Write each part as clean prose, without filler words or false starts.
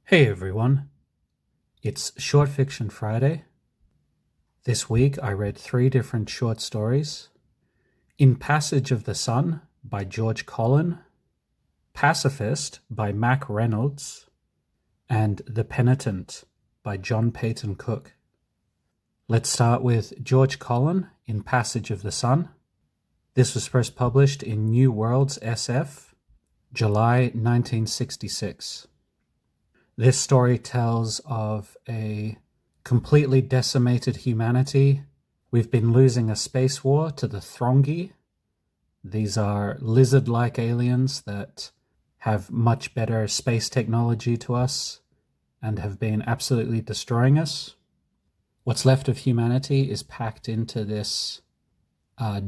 Hey everyone, it's Short Fiction Friday. This week I read 3 different short stories. In Passage of the Sun by George Collyn, Pacifist by Mack Reynolds, and The Penitent by Peyton Cooke. Let's start with George Collyn in Passage of the Sun. This was first published in New Worlds SF, July 1966. This story tells of a completely decimated humanity. We've been losing a space war to the Throngi. These are lizard-like aliens that have much better space technology to us and have been absolutely destroying us. What's left of humanity is packed into this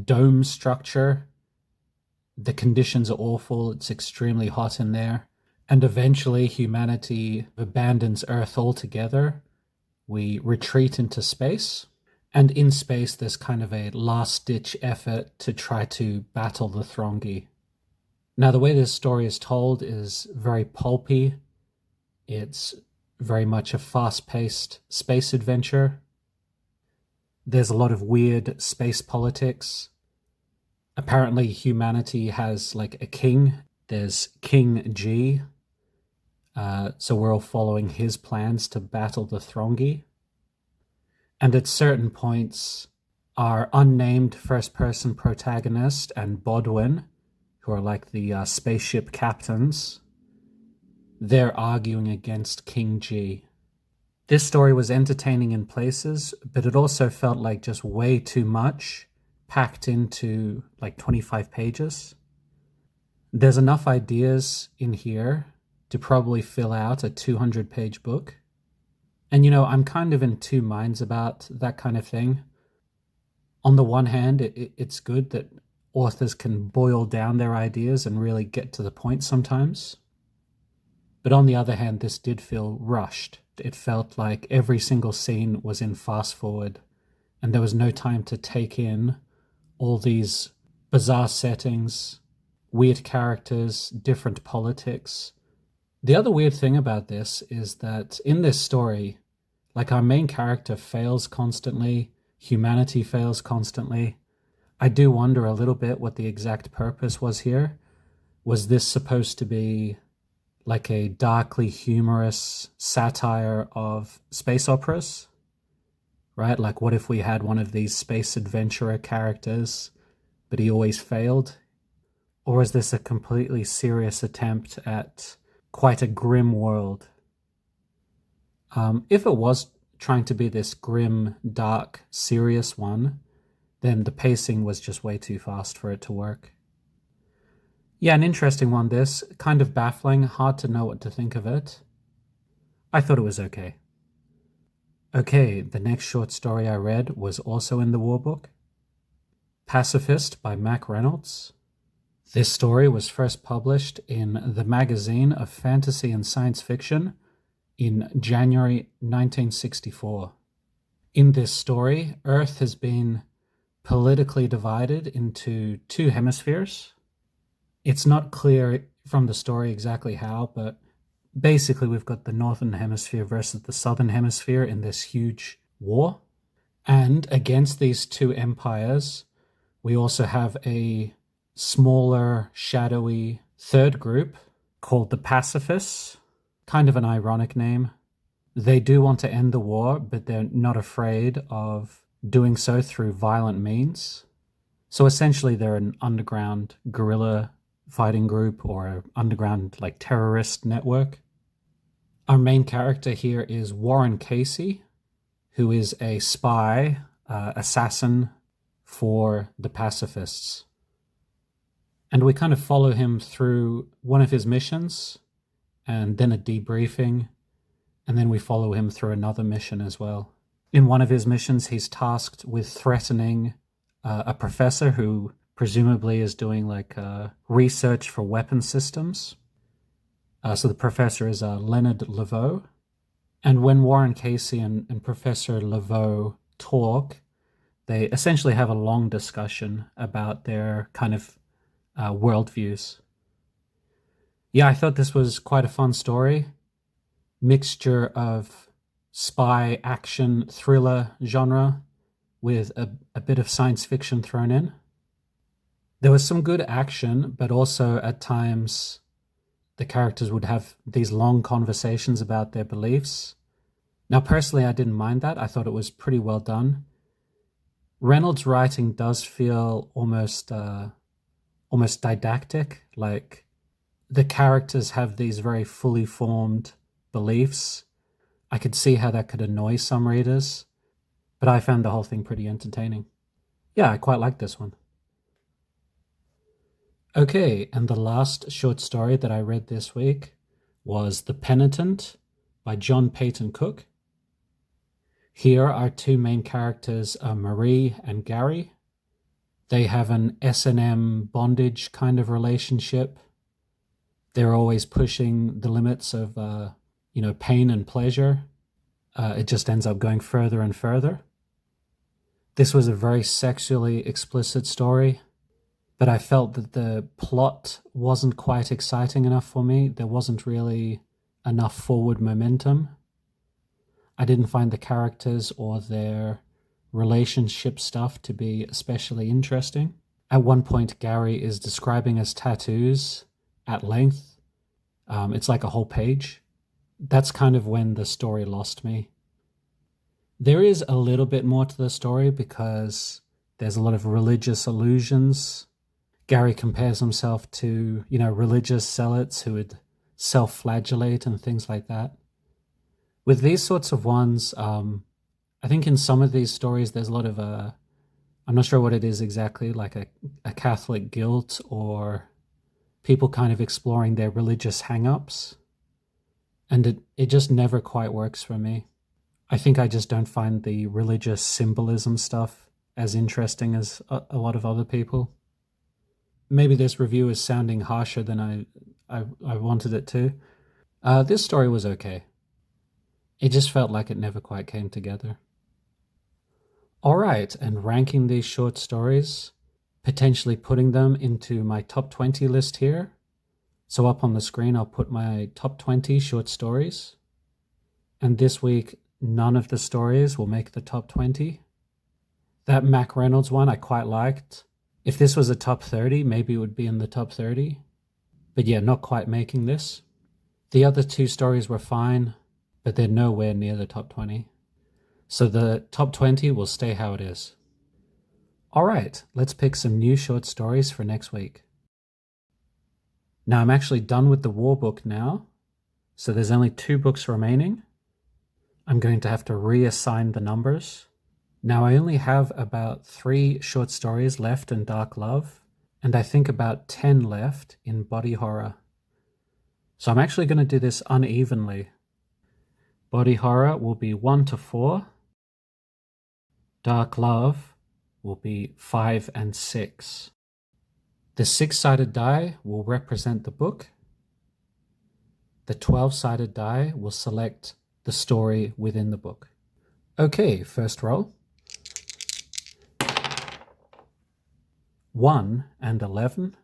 dome structure. The conditions are awful. It's extremely hot in there. And eventually humanity abandons Earth altogether. We retreat into space. And in space, there's kind of a last-ditch effort to try to battle the Throngi. Now, the way this story is told is very pulpy. It's very much a fast-paced space adventure. There's a lot of weird space politics. Apparently, humanity has like a king. There's King G. So we're all following his plans to battle the Throngi. And at certain points, our unnamed first-person protagonist and Bodwin, who are like the spaceship captains, they're arguing against King G. This story was entertaining in places, but it also felt like just way too much packed into like 25 pages. There's enough ideas in here to probably fill out a 200-page book. And I'm kind of in two minds about that kind of thing. On the one hand, it's good that authors can boil down their ideas and really get to the point sometimes. But on the other hand, this did feel rushed. It felt like every single scene was in fast forward, and there was no time to take in all these bizarre settings, weird characters, different politics. The other weird thing about this is that in this story, like our main character fails constantly, humanity fails constantly. I do wonder a little bit what the exact purpose was here. Was this supposed to be like a darkly humorous satire of space operas? Right? Like what if we had one of these space adventurer characters, but he always failed? Or is this a completely serious attempt at quite a grim world? If it was trying to be this grim, dark, serious one, then the pacing was just way too fast for it to work. Yeah, an interesting one this. Kind of baffling, hard to know what to think of it. I thought it was okay. Okay, the next short story I read was also in the war book. Pacifist by Mack Reynolds. This story was first published in the Magazine of Fantasy and Science Fiction in January 1964. In this story, Earth has been politically divided into 2 hemispheres. It's not clear from the story exactly how, but basically we've got the Northern Hemisphere versus the Southern Hemisphere in this huge war. And against these 2 empires, we also have a smaller, shadowy third group called the Pacifists. Kind of an ironic name. They do want to end the war, but they're not afraid of doing so through violent means. So essentially they're an underground guerrilla fighting group or an underground like terrorist network. Our main character here is Warren Casey, who is a spy, assassin for the Pacifists. And we kind of follow him through one of his missions, and then a debriefing, and then we follow him through another mission as well. In one of his missions, he's tasked with threatening a professor who presumably is doing like research for weapon systems. So the professor is Leonard Laveau. And when Warren Casey and Professor Laveau talk, they essentially have a long discussion about their kind of worldviews. Yeah, I thought this was quite a fun story. mixture of spy, action, thriller genre with a bit of science fiction thrown in. There was some good action, but also at times the characters would have these long conversations about their beliefs. Now, personally, I didn't mind that. I thought it was pretty well done. Reynolds' writing does feel almost didactic, like the characters have these very fully formed beliefs. I could see how that could annoy some readers, but I found the whole thing pretty entertaining. Yeah, I quite like this one. Okay, and the last short story that I read this week was The Penitent by Peyton Cooke. Here our two main characters are Marie and Gary. They have an S&M bondage kind of relationship. They're always pushing the limits of, pain and pleasure. It just ends up going further and further. This was a very sexually explicit story, but I felt that the plot wasn't quite exciting enough for me. There wasn't really enough forward momentum. I didn't find the characters or their relationship stuff to be especially interesting. At one point, Gary is describing his tattoos at length. It's like a whole page. That's kind of when the story lost me. There is a little bit more to the story because there's a lot of religious allusions. Gary compares himself to, religious zealots who would self-flagellate and things like that. With these sorts of ones, I think in some of these stories there's a lot of, I'm not sure what it is exactly, like a Catholic guilt or people kind of exploring their religious hang-ups. And it just never quite works for me. I think I just don't find the religious symbolism stuff as interesting as a lot of other people. Maybe this review is sounding harsher than I wanted it to. This story was okay. It just felt like it never quite came together. All right, and ranking these short stories, potentially putting them into my top 20 list here. So up on the screen, I'll put my top 20 short stories. And this week, none of the stories will make the top 20. That Mack Reynolds one I quite liked. If this was a top 30, maybe it would be in the top 30. But yeah, not quite making this. The other two stories were fine, but they're nowhere near the top 20. So the top 20 will stay how it is. All right, let's pick some new short stories for next week. Now I'm actually done with the war book now, so there's only 2 books remaining. I'm going to have to reassign the numbers. Now I only have about 3 short stories left in Dark Love, and I think about 10 left in Body Horror. So I'm actually going to do this unevenly. Body Horror will be 1 to 4. Dark Love will be 5 and 6. The 6-sided die will represent the book. The 12-sided die will select the story within the book. Okay, first roll. 1 and 11.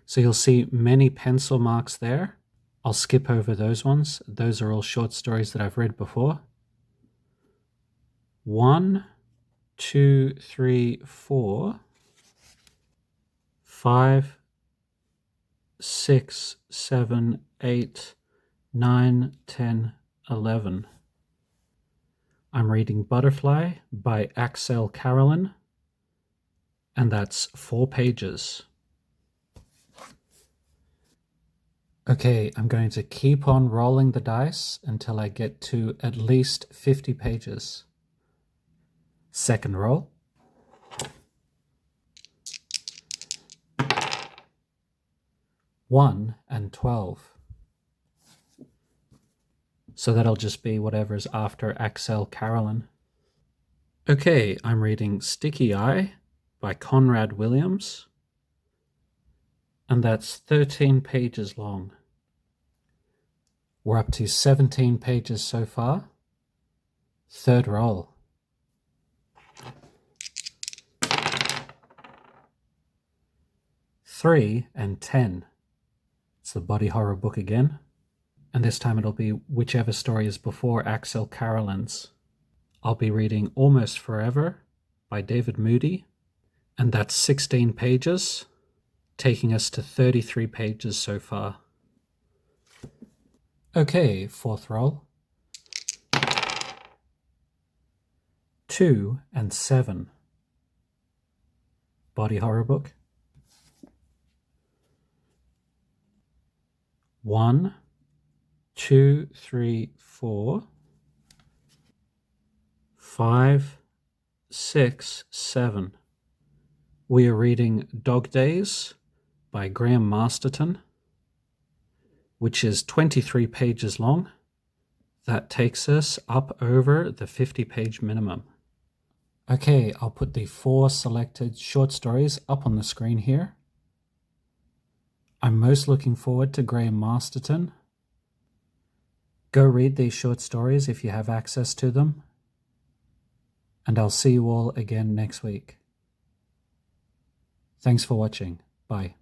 So you'll see many pencil marks there. I'll skip over those ones. Those are all short stories that I've read before. 1, 2, 3, 4, 5, 6, 7, 8, 9, 10, 11. I'm reading Butterfly by Axel Collyn, and that's 4 pages. Okay, I'm going to keep on rolling the dice until I get to at least 50 pages. Second roll. One and 12. So that'll just be whatever's after Axel Collyn. Okay, I'm reading Sticky Eye by Conrad Williams, and that's 13 pages long. We're up to 17 pages so far. Third roll. 3 and 10. It's the body horror book again. And this time it'll be whichever story is before Axel Carolyn's. I'll be reading Almost Forever by David Moody. And that's 16 pages, taking us to 33 pages so far. Okay, fourth roll. 2 and 7. Body horror book. 1, 2, 3, 4, 5, 6, 7. We are reading Dog Days by Graham Masterton, which is 23 pages long. That takes us up over the 50-page minimum. Okay, I'll put the 4 selected short stories up on the screen here. I'm most looking forward to Graham Masterton. Go read these short stories if you have access to them. And I'll see you all again next week. Thanks for watching. Bye.